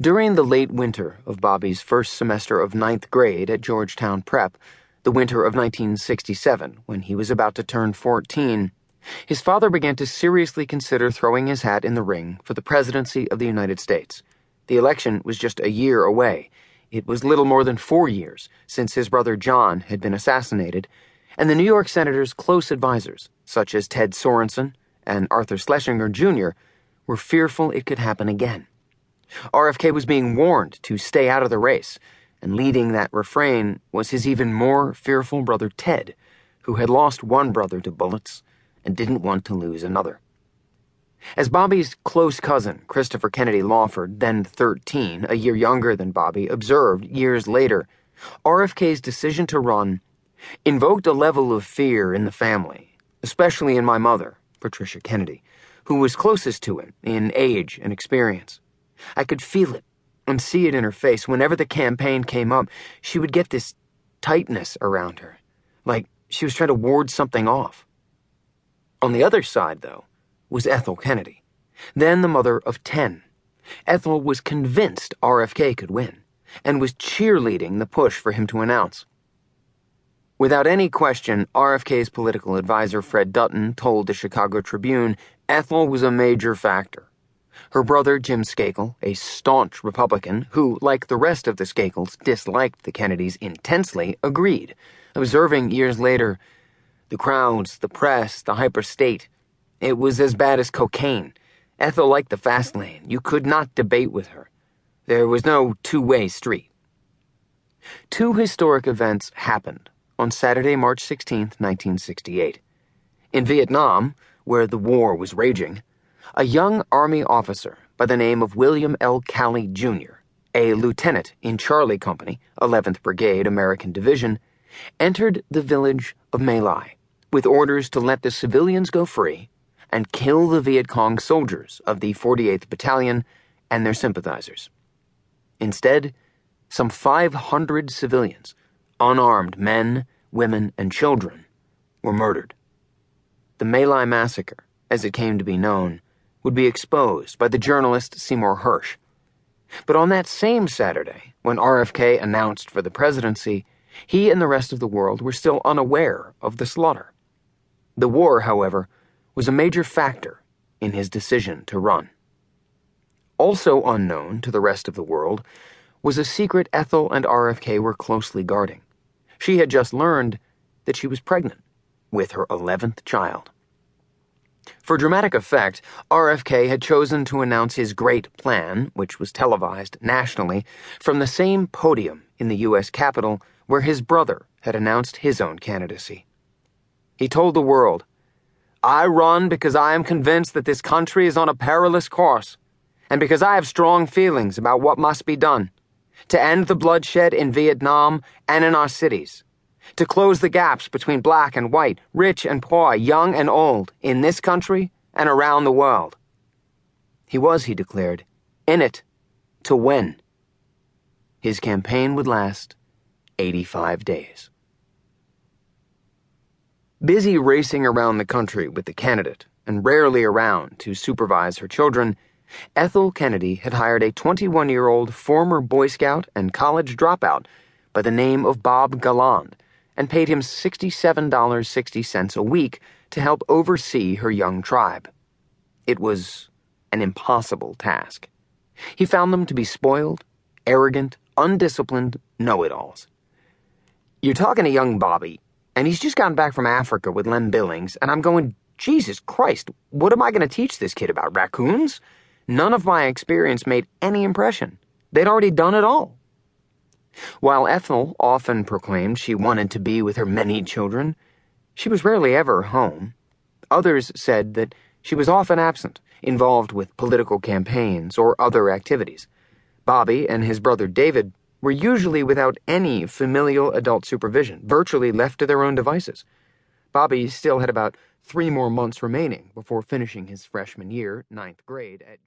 During the late winter of Bobby's first semester of ninth grade at Georgetown Prep, the winter of 1967, when he was about to turn 14, his father began to seriously consider throwing his hat in the ring for the presidency of the United States. The election was just a year away. It was little more than 4 years since his brother John had been assassinated, and the New York senator's close advisors, such as Ted Sorensen and Arthur Schlesinger Jr., were fearful it could happen again. RFK was being warned to stay out of the race, and leading that refrain was his even more fearful brother Ted, who had lost one brother to bullets and didn't want to lose another. As Bobby's close cousin, Christopher Kennedy Lawford, then 13, a year younger than Bobby, observed years later, RFK's decision to run invoked a level of fear in the family, especially in my mother, Patricia Kennedy, who was closest to him in age and experience. I could feel it and see it in her face. Whenever the campaign came up, she would get this tightness around her, like she was trying to ward something off. On the other side, though, was Ethel Kennedy, then the mother of 10. Ethel was convinced RFK could win, and was cheerleading the push for him to announce. Without any question, RFK's political advisor Fred Dutton told the Chicago Tribune Ethel was a major factor. Her brother Jim Skakel, a staunch Republican who, like the rest of the Skakels, disliked the Kennedys intensely, agreed, observing years later, "The crowds, the press, the hyperstate. It was as bad as cocaine. Ethel liked the fast lane. You could not debate with her. There was no two-way street." Two historic events happened on Saturday, March 16, 1968. In Vietnam, where the war was raging, a young Army officer by the name of William L. Calley, Jr., a lieutenant in Charlie Company, 11th Brigade, American Division, entered the village of My Lai with orders to let the civilians go free and kill the Viet Cong soldiers of the 48th Battalion and their sympathizers. Instead, some 500 civilians, unarmed men, women, and children, were murdered. The My Lai massacre, as it came to be known, would be exposed by the journalist Seymour Hersh. But on that same Saturday, when RFK announced for the presidency, he and the rest of the world were still unaware of the slaughter. The war, however, was a major factor in his decision to run. Also unknown to the rest of the world was a secret Ethel and RFK were closely guarding. She had just learned that she was pregnant with her 11th child. For dramatic effect, RFK had chosen to announce his great plan, which was televised nationally, from the same podium in the U.S. Capitol where his brother had announced his own candidacy. He told the world, "I run because I am convinced that this country is on a perilous course, and because I have strong feelings about what must be done to end the bloodshed in Vietnam and in our cities, to close the gaps between black and white, rich and poor, young and old, in this country and around the world." He was, he declared, in it to win. His campaign would last 85 days. Busy racing around the country with the candidate and rarely around to supervise her children, Ethel Kennedy had hired a 21-year-old former Boy Scout and college dropout by the name of Bob Galland and paid him $67.60 a week to help oversee her young tribe. It was an impossible task. He found them to be spoiled, arrogant, undisciplined know-it-alls. "You're talking to young Bobby, and he's just gotten back from Africa with Lem Billings, and I'm going, Jesus Christ, what am I going to teach this kid about, raccoons? None of my experience made any impression. They'd already done it all." While Ethel often proclaimed she wanted to be with her many children, she was rarely ever home. Others said that she was often absent, involved with political campaigns or other activities. Bobby and his brother David were usually without any familial adult supervision, virtually left to their own devices. Bobby still had about 3 more months remaining before finishing his freshman year, 9th grade, at